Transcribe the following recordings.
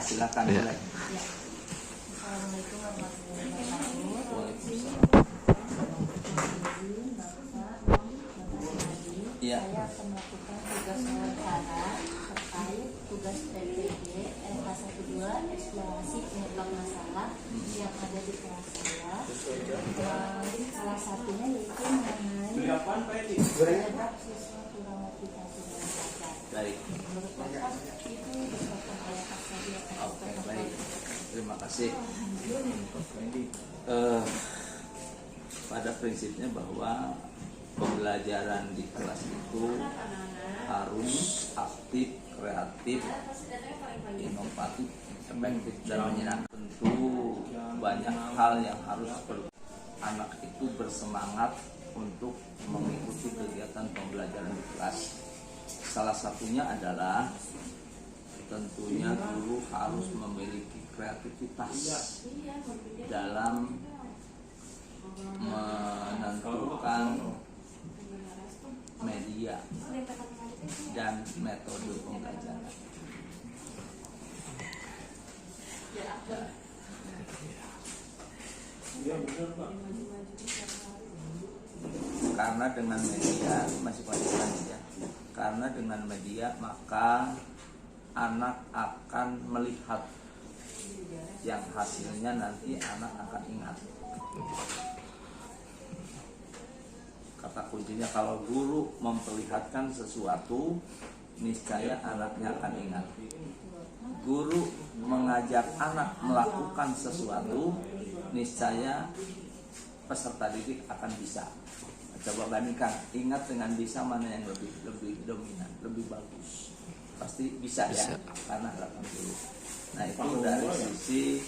silakan. Ya. Mulai. Assalamualaikum warahmatullahi wabarakatuh. Waalaikumsalam. Iya. Saya akan melakukan tugas wawancara terkait tugas PPG LK12 eksplorasi penyebab masalah yang ada di kelas saya. Salah satunya yaitu mengenai penyebab siswa kurang motivasi dalam belajar. Baik. Menurut Bapak itu disebabkan oleh apa saja? Oke, baik. Terima kasih. Pada prinsipnya bahwa pembelajaran di kelas itu harus aktif, kreatif, inovatif, efektif dan menyenangkan. Tentu banyak hal yang harus anak itu bersemangat untuk mengikuti kegiatan pembelajaran di kelas. Salah satunya adalah tentunya guru harus memiliki kreativitas dalam menentukan media dan metode pembelajaran. Karena dengan media masih panjang ya. Karena dengan media maka anak akan melihat yang hasilnya nanti anak akan ingat. Kata kuncinya kalau guru memperlihatkan sesuatu, niscaya anaknya akan ingat. Guru mengajak anak melakukan sesuatu, niscaya peserta didik akan bisa. Coba bandingkan, ingat dengan bisa mana yang lebih dominan, lebih bagus. Pasti bisa ya, karena lakukan dulu. Nah itu dari sisi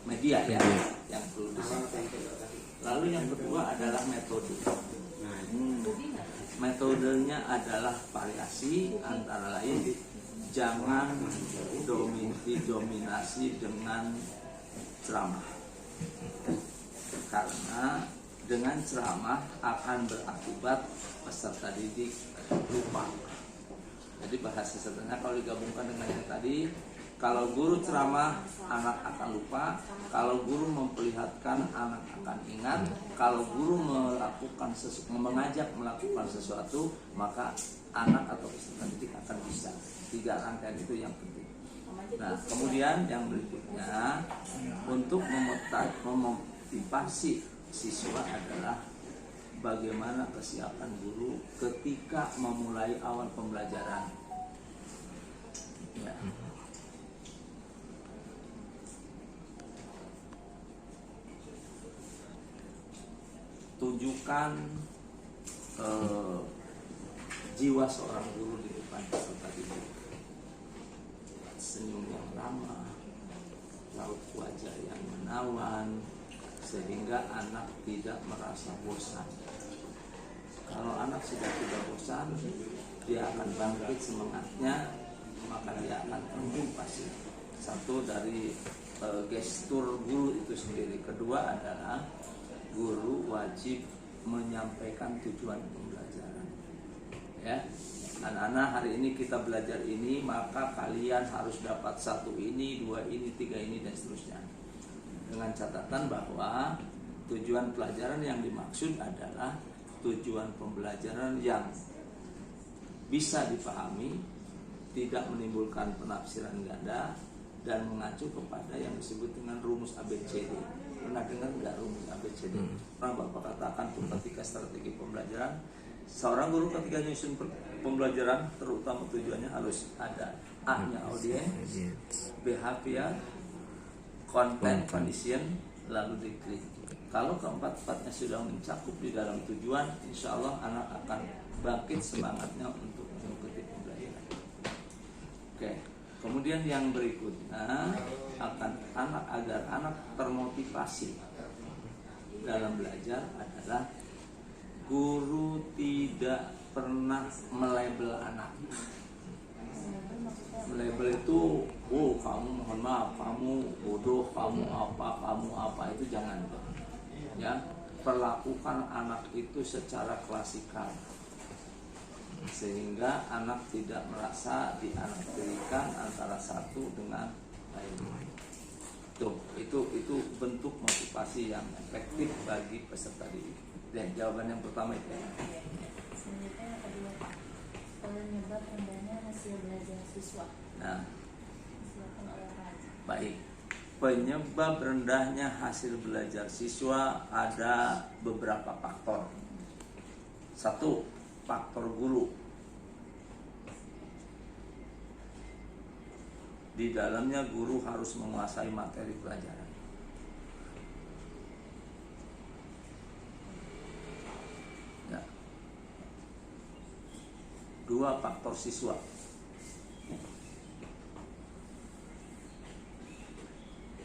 media ya, yang perlu disampaikan. Lalu yang kedua adalah metode. Metodenya adalah variasi, antara lain jangan didominasi dengan ceramah. Karena dengan ceramah akan berakibat peserta didik lupa. Jadi bahasa sederhana kalau digabungkan dengan yang tadi, kalau guru ceramah anak akan lupa, kalau guru memperlihatkan anak akan ingat, kalau guru mengajak melakukan sesuatu, maka anak atau peserta didik akan bisa. 3 rangkaian itu yang penting. Nah, kemudian yang berikutnya untuk memotivasi siswa adalah bagaimana kesiapan guru ketika memulai awal pembelajaran. Ya. Tunjukkan jiwa seorang guru di depan peserta didik. Senyum yang ramah, raut wajah yang menawan, sehingga anak tidak merasa bosan. Kalau anak sudah tidak bosan, dia akan bangkit semangatnya, maka dia akan termotivasi. Satu dari gestur guru itu sendiri. Kedua adalah guru wajib menyampaikan tujuan pembelajaran. Ya, anak-anak hari ini kita belajar ini, maka kalian harus dapat 1 ini, 2 ini, 3 ini dan seterusnya. Dengan catatan bahwa tujuan pelajaran yang dimaksud adalah tujuan pembelajaran yang bisa dipahami, tidak menimbulkan penafsiran ganda, dan mengacu kepada yang disebut dengan rumus ABCD. Pernah dengar nggak rumus ABCD? Pernah Bapak katakan tuh ketika strategi pembelajaran, seorang guru ketika nyusun pembelajaran, terutama tujuannya harus ada A-nya audience, behavior, content, condition, lalu degree. Kalau keempat-empatnya sudah mencakup di dalam tujuan, insya Allah anak akan bangkit semangatnya untuk mengikuti pembelajaran. Oke. Kemudian yang berikutnya akan agar anak termotivasi dalam belajar adalah guru tidak pernah melabel anak. Melabel itu, oh kamu mohon maaf, kamu bodoh, kamu apa itu jangan. Ya, perlakukan anak itu secara klasikal. sehingga anak tidak merasa dianaktirikan antara satu dengan lain. Itu bentuk motivasi yang efektif bagi peserta didik. Dan jawaban yang pertama itu. Selanjutnya yang kedua, penyebab rendahnya hasil belajar siswa. Nah, Silakan oleh Raja. baik. Penyebab rendahnya hasil belajar siswa ada beberapa faktor. Satu, faktor guru. Di dalamnya guru harus menguasai materi pelajaran. Ya. Dua, faktor siswa.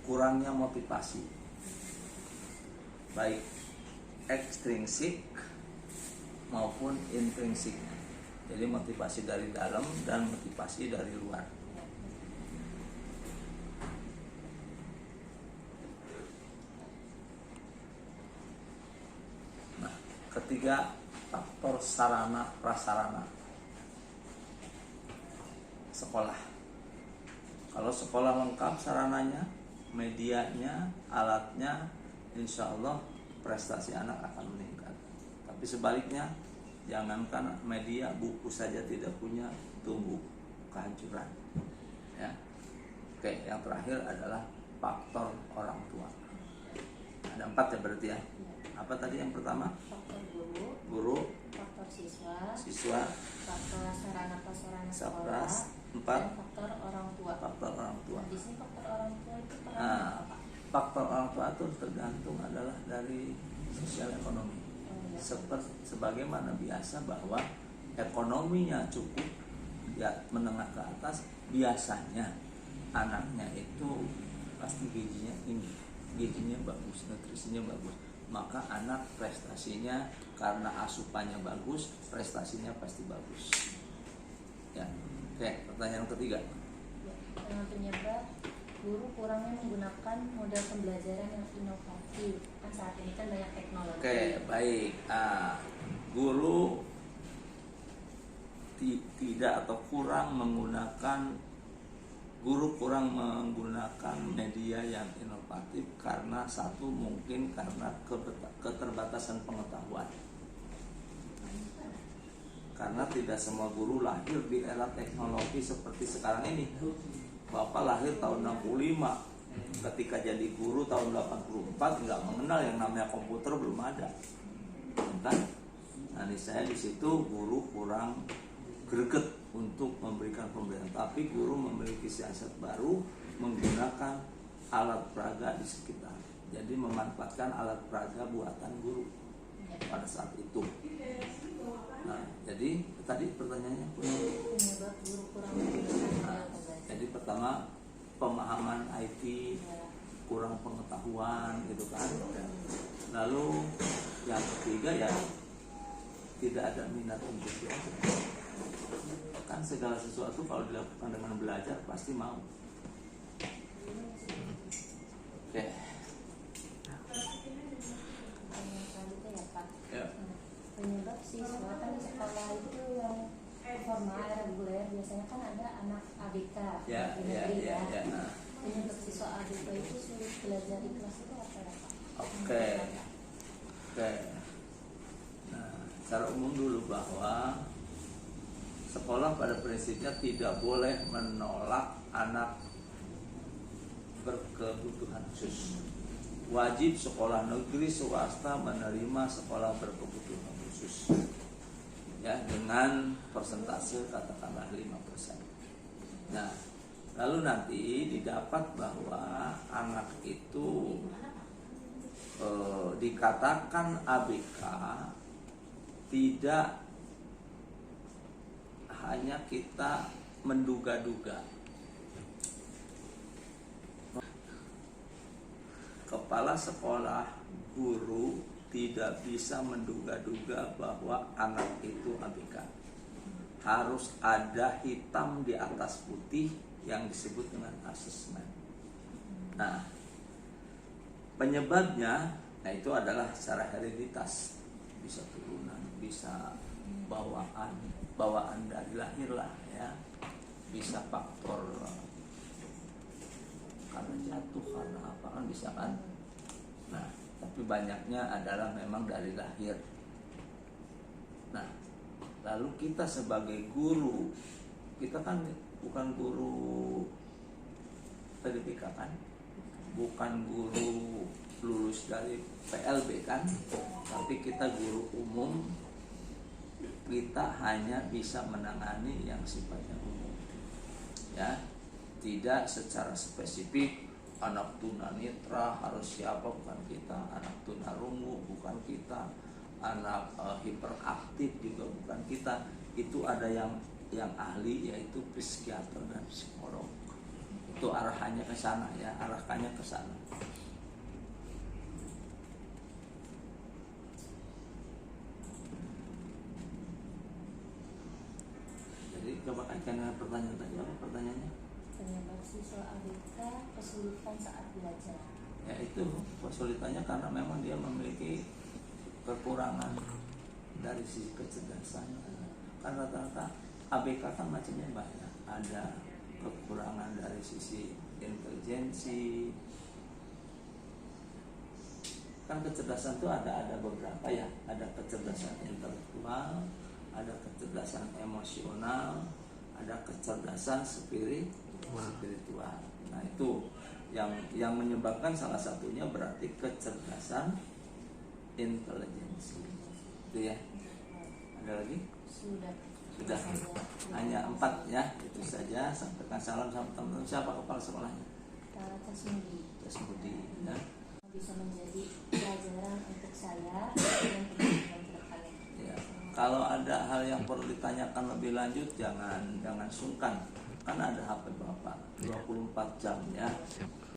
Kurangnya motivasi, baik ekstrinsik maupun intrinsik. Jadi motivasi dari dalam dan motivasi dari luar. Nah, ketiga, faktor sarana prasarana sekolah. Kalau sekolah lengkap sarananya, medianya, alatnya, insya Allah prestasi anak akan meningkat. Tapi sebaliknya, jangankan media, buku saja tidak punya, tunggu kehancuran. Ya. Oke, yang terakhir adalah faktor orang tua. Ada 4 ya berarti ya. Apa tadi yang pertama? Faktor guru, Guru, faktor siswa, faktor sarana prasarana sekolah, Sapras, 4, dan faktor orang tua. faktor orang tua. Nah, di sini faktor orang tua itu peran Nah, apa, Pak? faktor orang tua itu tergantung adalah dari sosial ekonomi. Oh, iya. Sebagaimana biasa bahwa ekonominya cukup, ya menengah ke atas, biasanya anaknya itu pasti gizinya tinggi, gizinya bagus, nutrisinya bagus, maka anak prestasinya karena asupannya bagus, prestasinya pasti bagus. Ya, oke. Pertanyaan ketiga. Ya, dengan penyebab guru kurangnya menggunakan model pembelajaran yang inovatif. Kan saat ini kan banyak teknologi. Oke, baik. Guru tidak atau kurang menggunakan media yang inovatif karena satu, mungkin karena keterbatasan pengetahuan. Karena tidak semua guru lahir di era teknologi seperti sekarang ini. Bapak lahir tahun 65, ketika jadi guru tahun 84 nggak mengenal yang namanya komputer, belum ada, kan? Nah, saya di situ guru kurang greget untuk memberikan pembelajaran, tapi guru memiliki siasat baru menggunakan alat peraga di sekitar. Jadi memanfaatkan alat peraga buatan guru pada saat itu. Nah, jadi tadi pertanyaannya Penyebab guru kurang menggunakan model pembelajaran. jadi pertama, pemahaman IT, kurang pengetahuan gitu kan. Lalu yang ketiga ya tidak ada minat untuk belajar. Kan segala sesuatu kalau dilakukan dengan belajar pasti mau. Oke. Pertanyaan selanjutnya ya, Pak. Ya. Penyebab siswa kan di sekolah itu yang formal reguler biasanya kan ada anak ABK Ya. Nah. Penyebab siswa ABK itu sulit belajar di kelas itu apa ya, Pak? Oke. Nah, secara umum dulu bahwa sekolah pada prinsipnya tidak boleh menolak anak berkebutuhan khusus. Wajib sekolah negeri swasta menerima sekolah berkebutuhan khusus. Ya, dengan persentase katakanlah 5%. Nah, lalu nanti didapat bahwa anak itu dikatakan ABK tidak hanya kita menduga-duga. Kepala sekolah, guru tidak bisa menduga-duga bahwa anak itu ABK. Harus ada hitam di atas putih yang disebut dengan asesmen. Nah, penyebabnya, nah itu adalah secara hereditas, bisa turunan, bisa bawaan dari lahir lah ya, bisa faktor karena jatuh, karena apa kan bisa kan. Nah, tapi banyaknya adalah memang dari lahir. Nah, lalu kita sebagai guru, kita kan bukan guru PDPK kan, bukan guru lulus dari PLB kan, tapi kita guru umum. Kita hanya bisa menangani yang sifatnya umum ya, tidak secara spesifik anak tunanetra harus siapa, bukan kita. Anak tunarungu bukan kita. Anak hiperaktif juga bukan kita. Itu ada yang ahli, yaitu psikiater dan psikolog. Itu arahannya ke sana ya, arahkannya ke sana. Jadi coba kaitkan dengan pertanyaan tadi, apa pertanyaannya? Penyebab siswa ABK kesulitan saat belajar. Ya itu kesulitannya karena memang dia memiliki kekurangan dari sisi kecerdasan. Kan rata-rata ABK kan macamnya banyak. Ada kekurangan dari sisi intelijensi. Kan kecerdasan itu ada beberapa ya. Ada kecerdasan intelektual, ada kecerdasan emosional, ada kecerdasan spiritual. Nah itu yang menyebabkan salah satunya berarti kecerdasan intelijensi. Itu ya. Ada lagi? Sudah. Hanya 4 ya. Itu saja. Sampaikan salam sama teman-teman. Siapa kepala sekolahnya? Tasmudi ya. Bisa menjadi pelajaran untuk saya dan teman-teman ke depannya. Ya. Kalau ada hal yang perlu ditanyakan lebih lanjut, jangan sungkan. Karena ada HP Bapak 24 jam ya.